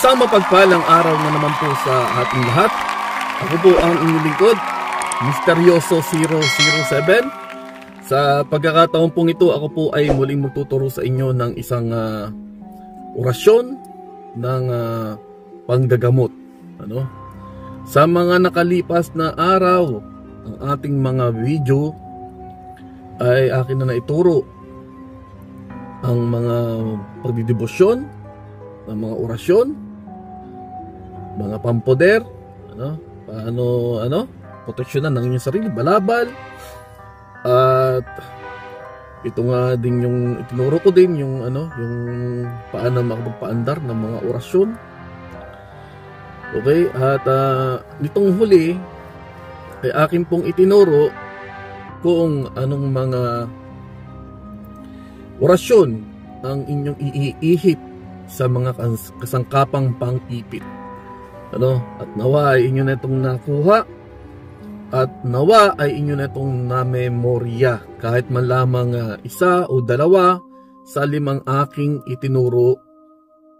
Isang mapagpalang araw na naman po sa ating lahat. Ako po ang inyong lingkod, Misteryoso 007. Sa pagkakataon pong ito, ako po ay muling magtuturo sa inyo ng isang orasyon ng panggagamot. Sa mga nakalipas na araw, ang ating mga video ay akin na naituro ang mga pagdidebosyon, ng mga orasyon, mga pampoder, paano proteksyonan ng inyong sarili, balabal. At ito nga din yung itinuro ko din yung yung paano makapagpaandar ng mga orasyon. Okay, at nitong huli ay akin pong itinuro kung anong mga orasyon ang inyong iihip sa mga kasangkapang pang-ipit. At nawa ay inyo na itong nakuha, at nawa ay inyo na itong namemorya kahit man lamang isa o dalawa sa 5 aking itinuro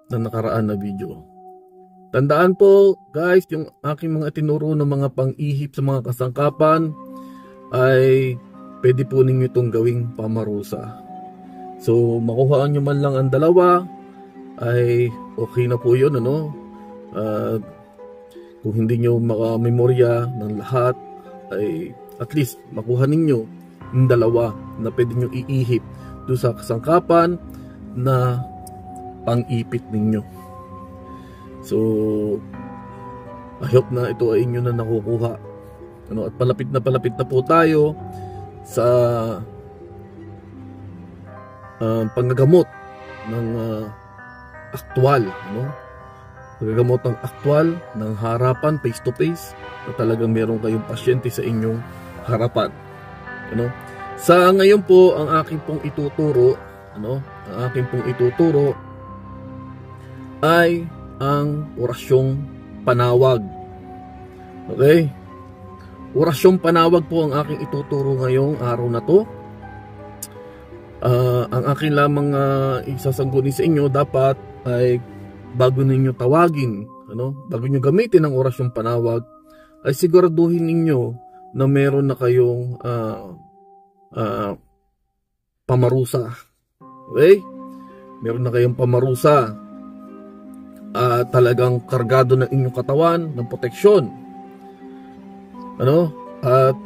na nakaraan na video. Tandaan po guys, yung aking mga itinuro ng mga pang-ihip sa mga kasangkapan ay pwede po ninyo itong gawing pamarusa. So makuhaan nyo man lang ang dalawa ay okay na po yun. Kung hindi nyo makamemorya ng lahat, ay at least makuha ninyo yung dalawa na pwede nyo iihip doon sa kasangkapan na pang-ipit ninyo. So I hope na ito ay inyo na nakukuha. At palapit na po tayo sa panggagamot ng aktwal, paggagamot ng aktwal, ng harapan, face to face, na talagang meron kayong pasyente sa inyong harapan. Sa ngayon po, ang aking pong ituturo, ay ang orasyong panawag. Okay? Orasyong panawag po ang aking ituturo ngayong araw na to. Ang akin lamang isasangguni sa inyo, dapat ay bago ninyo tawagin, bago nyo gamitin ang orasyong panawag, ay siguraduhin ninyo na meron na kayong pamarusa. Okay? Meron na kayong pamarusa. Talagang kargado ng inyong katawan ng proteksyon. At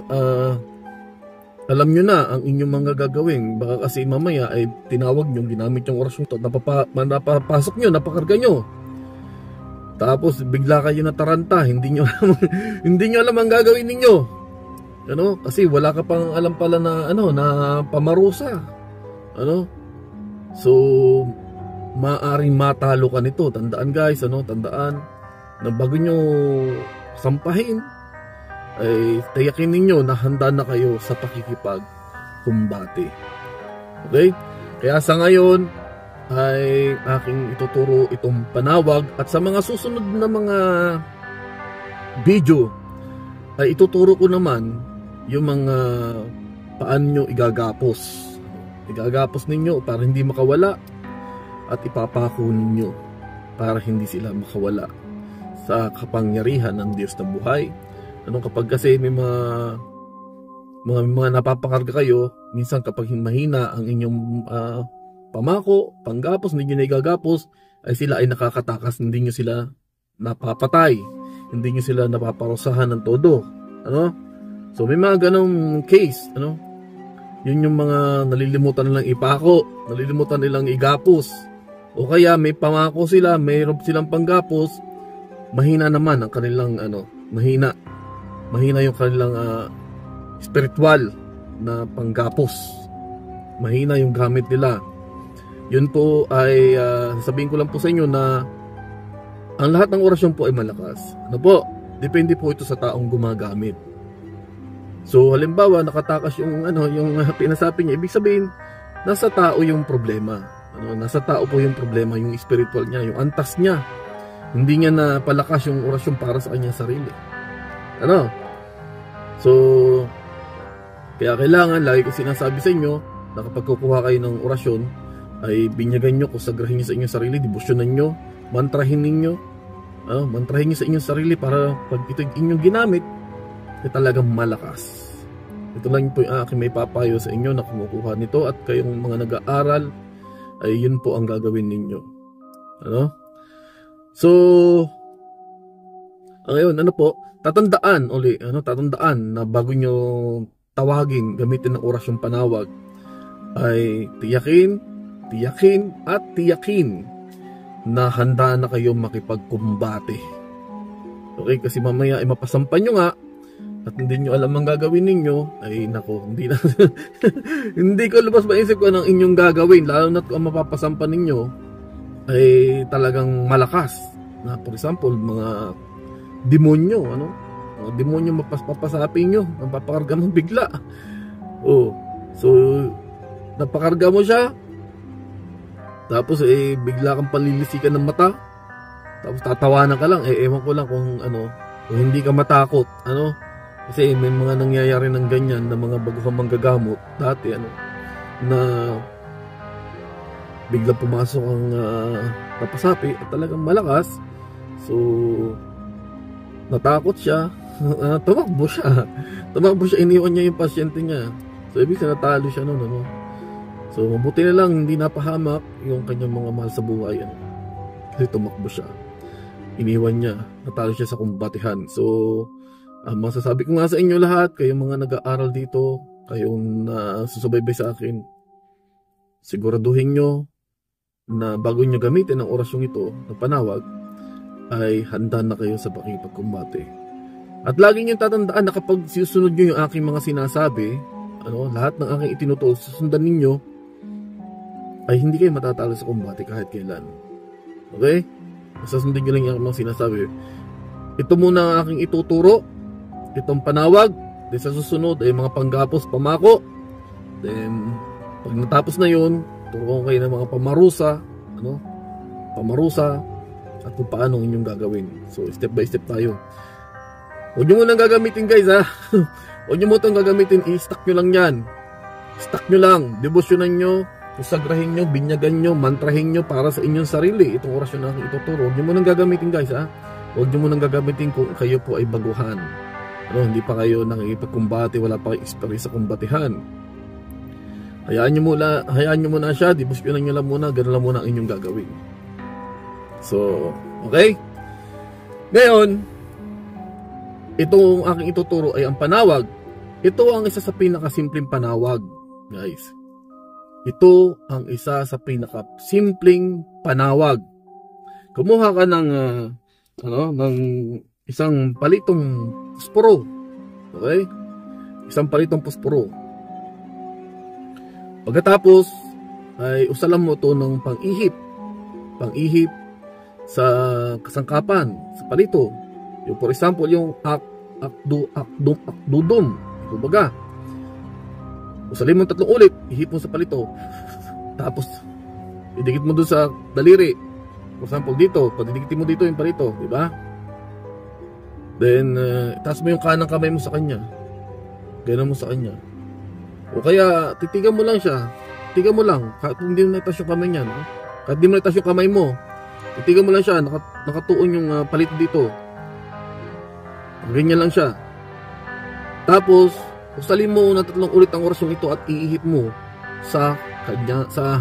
alam nyo na ang inyong mga gagawin. Baka kasi mamaya ay tinawag nyo, ginamit yung orasyon ito, napapasok nyo, napakarga nyo, tapos bigla kayo nataranta, hindi nyo alam ang gagawin ninyo. Kasi wala ka pang alam pala na na pamarusa. So maaring matalo ka nito. Tandaan guys, tandaan na bago nyo sampahin, ay tayakin ninyo na handa na kayo sa pakikipagkumbate. Okay? Kaya sa ngayon ay aking ituturo itong panawag, at sa mga susunod na mga video ay ituturo ko naman yung mga paano nyo igagapos. Igagapos ninyo para hindi makawala, at ipapako ninyo para hindi sila makawala sa kapangyarihan ng Diyos na buhay. Kapag kasi may mga napapakarga kayo, minsan kapag mahina ang inyong pamako, panggapos, hindi nyo na igagapos, ay sila ay nakakatakas, hindi nyo sila napapatay, hindi nyo sila napaparusahan ng todo. So may mga ganong case, yun yung mga nalilimutan nilang ipako, nalilimutan nilang igapos, o kaya may pamako sila, mayroon silang panggapos, mahina naman ang kanilang mahina yung kanilang spiritual na panggapos, mahina yung gamit nila. Yun po ay sabihin ko lang po sa inyo na ang lahat ng orasyon po ay malakas. Depende po ito sa taong gumagamit. So halimbawa nakatakas yung yung pinasabi niya, ibig sabihin nasa tao yung problema. Nasa tao po yung problema, yung spiritual niya, yung antas niya. Hindi niya na palakas yung orasyon para sa kanyang sarili. So kaya kailangan, lagi ko sinasabi sa inyo, na kapag kukuha kayo ng orasyon, ay binyagan nyo, konsagrahin nyo sa inyong sarili, debosyonan nyo, mantrahin ninyo. Mantrahin nyo sa inyong sarili para pag ito inyong ginamit, ay talagang malakas. Ito lang po yung aking may papayo sa inyo na kumukuha nito, at kayong mga nag-aaral, ay yun po ang gagawin ninyo. So, ngayon, tatandaan na bago nyo tawagin, gamitin ng orasyong panawag, ay tiyakin na handa na kayo makipagkumbate. Okay, kasi mamaya ay mapasampan nyo nga at hindi nyo alam ang gagawin ninyo, ay nako, hindi na hindi ko lubos maisip ko anong inyong gagawin, lalo na kung mapapasampan ninyo ay talagang malakas na, for example, mga demonyo, mga demonyo mapapasapin nyo, napapakarga mo bigla. So napakarga mo siya, tapos bigla kang palilisikan ng mata, tapos tatawanan ka lang, ewan ko lang kung kung hindi ka matakot, kasi may mga nangyayari ng ganyan na mga baguhang manggagamot dati, na bigla pumasok ang napasapi at talagang malakas. So natakot siya, tumakbo siya, iniwan niya yung pasyente niya. So ibig sabihin natalo siya noon, So mabuti na lang hindi napahamak yung kanyang mga mahal sa buhay, kasi tumakbo siya, iniwan niya, natalo siya sa kumbatihan. So masasabi ko nga sa inyo lahat, kayong mga nag-aaral dito, kayong susubaybay sa akin, siguraduhin nyo na bago nyo gamitin ang orasyong ito na panawag, ay handa na kayo sa pakipagkumbate. At lagi nyo tatandaan na kapag susunod nyo yung aking mga sinasabi, lahat ng aking itinuturo, susundan ninyo, ay hindi kayo matatalo sa kumbate kahit kailan. Okay? Susundin nyo lang yung mga sinasabi. Ito muna ang aking ituturo, itong panawag. Then sa susunod ay mga panggapos, pamako. Then pag natapos na yun, turuan kayo ng mga pamarusa, at kung paano inyong gagawin. So step by step tayo. Huwag nyo munang gagamitin, guys, ha. Huwag nyo munang gagamitin, i-stack nyo lang yan. Stack nyo lang, debosyonan nyo, usagrahin nyo, binyagan nyo, mantrahin nyo para sa inyong sarili. Itong orasyon na aking ituturo, huwag nyo munang gagamitin, guys, ha. Huwag nyo munang gagamitin kung kayo po ay baguhan. Hindi pa kayo nakikipagkumbate, wala pa kayo experience sa kumbatihan. Hayaan nyo muna siya, debosyonan nyo lang muna, ganun lang muna ang inyong gagawin. So, okay? Ngayon, itong aking ituturo ay ang panawag. Ito ang isa sa pinakasimpleng panawag, guys. Ito ang isa sa pinakasimpleng panawag. Kumuha ka ng isang palitong pusporo. Okay? Isang palitong pusporo. Pagkatapos ay usalan mo ito ng pang-ihip sa kasangkapan, sa palito. Yung for example, yung akdum. Kumbaga, usalin mo 3 ulit, ihip mo sa palito. Tapos idikit mo doon sa daliri. For example, dito, padidikitin mo dito yung palito, di ba? Then itaas mo yung kanang kamay mo sa kanya. Ganun mo sa kanya. O kaya titigan mo lang siya. Titigan mo lang, kahit hindi mo naitas yung kamay niya, kahit hindi mo naitas yung kamay mo, titigan mo lang siya, nakatuon yung palito dito. Ganyan lang siya. Tapos usalin mo na 3 ulit ang orasyong ito at iihip mo sa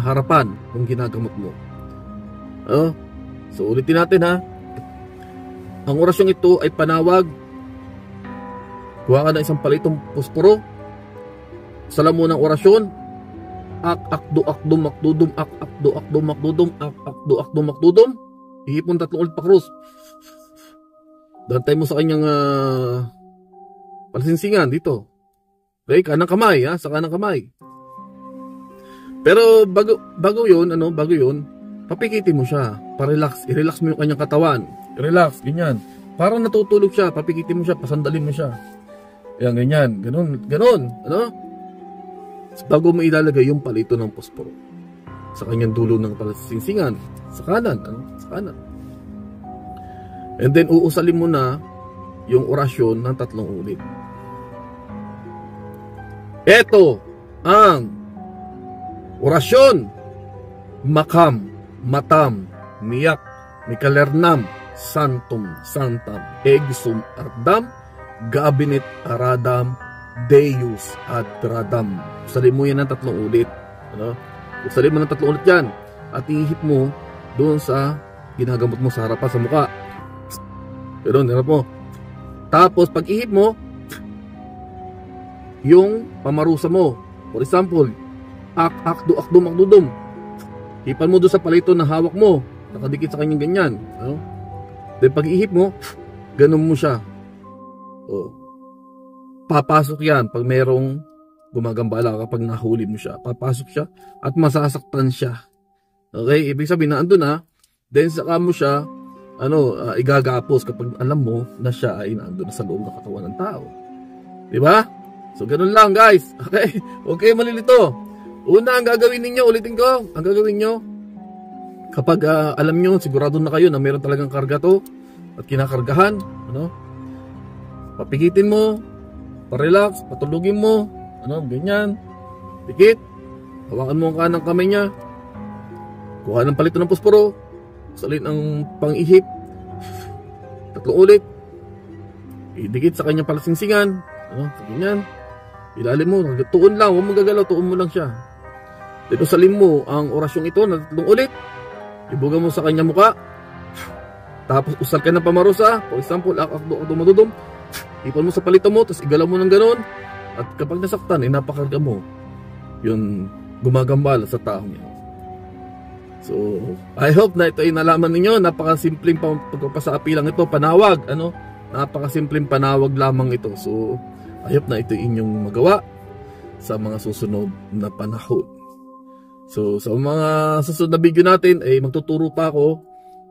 harapan ng ginagamot mo. So ulitin natin, ha. Ang orasyong ito ay panawag. Kuha ka ng isang palitong pusporo, usalan mo ng orasyon, akdo akdum makdudum, akdo akdum makdudum, akdo akdum makdudum. Ihip mo 3 ulit pa krus. Dantay mo sa kanyang palsinsingan dito. Okay, kanang kamay, ha, sa kanang kamay. Pero bago yun, papikitin mo siya, pa-relax, i-relax mo yung kanyang katawan. I-relax, ganyan. Parang natutulog siya, papikitin mo siya, pasandalin mo siya. Ayan, ganyan, ganun, bago mo ilalagay yung palito ng posporo sa kanyang dulo ng palsinsingan, sa kanan, sa kanan. And then uusalin mo na yung orasyon ng 3 ulit. Ito ang orasyon. Makam, matam, miyak, Mikalernam, Santum, Santam, Exum, Ardam, Gabinet, Aradam, Deus, Adradam. Usalin mo yan ng 3 ulit. Ano? Usalin mo ng 3 ulit yan. At ihip mo doon sa ginagamot mo sa harapan sa mukha. Pero nirap mo. Tapos pag ihip mo, yung pamarusa mo. For example, akdo, akdum, akdudum. Hipan mo doon sa palito na hawak mo. Nakadikit sa kanyang ganyan. Ano? Then pag ihip mo, ganun mo siya. Oh. Papasok yan pag merong gumagambala kapag nahuli mo siya. Papasok siya at masasaktan siya. Okay? Ibig sabihin na andun na, then saka mo siya igagapos kapag alam mo na siya ay nandun na sa loob ng katawan ng tao. Diba? So ganun lang guys. Okay? Okay, malilito. Una ang gagawin ninyo, ulitin ko, ang gagawin nyo, kapag alam nyo, sigurado na kayo na meron talagang karga to at kinakargahan, ano? Papigitin mo, parelax, patulugin mo, ganyan. Pikit. Hawakan mo ang kanang kamay niya. Kuha ng palito ng posporo. Salin ang pang-ihip. 3 ulit. Idikit sa kanyang palasingsingan. Ganyan. Ilalim mo, tuon lang, huwag mong gagalaw, tuon mo lang siya. Dito salin mo ang orasyong ito na 3 ulit. Ibuga mo sa kanyang muka. Tapos usal ka ng pamarusa. For example, akdo-madudum. Ipan mo sa palito mo, tapos igalaw mo ng ganon. At kapag nasaktan, napakarga mo yung gumagambala sa taong yan. So, I hope na ito ay nalaman ninyo. Napakasimpleng pagpapasaapi lang ito. Panawag, napakasimpleng panawag lamang ito. So, I hope na ito inyong magawa sa mga susunod na panahon. So, sa mga susunod na video natin, ay magtuturo pa ako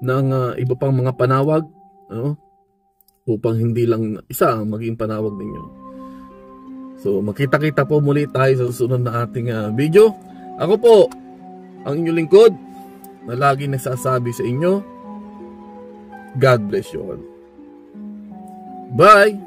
ng iba pang mga panawag, upang hindi lang isa ang maging panawag ninyo. So, makita-kita po muli tayo sa susunod na ating video. Ako po, ang inyong lingkod, na lagi nagsasabi sa inyo, God bless you all. Bye!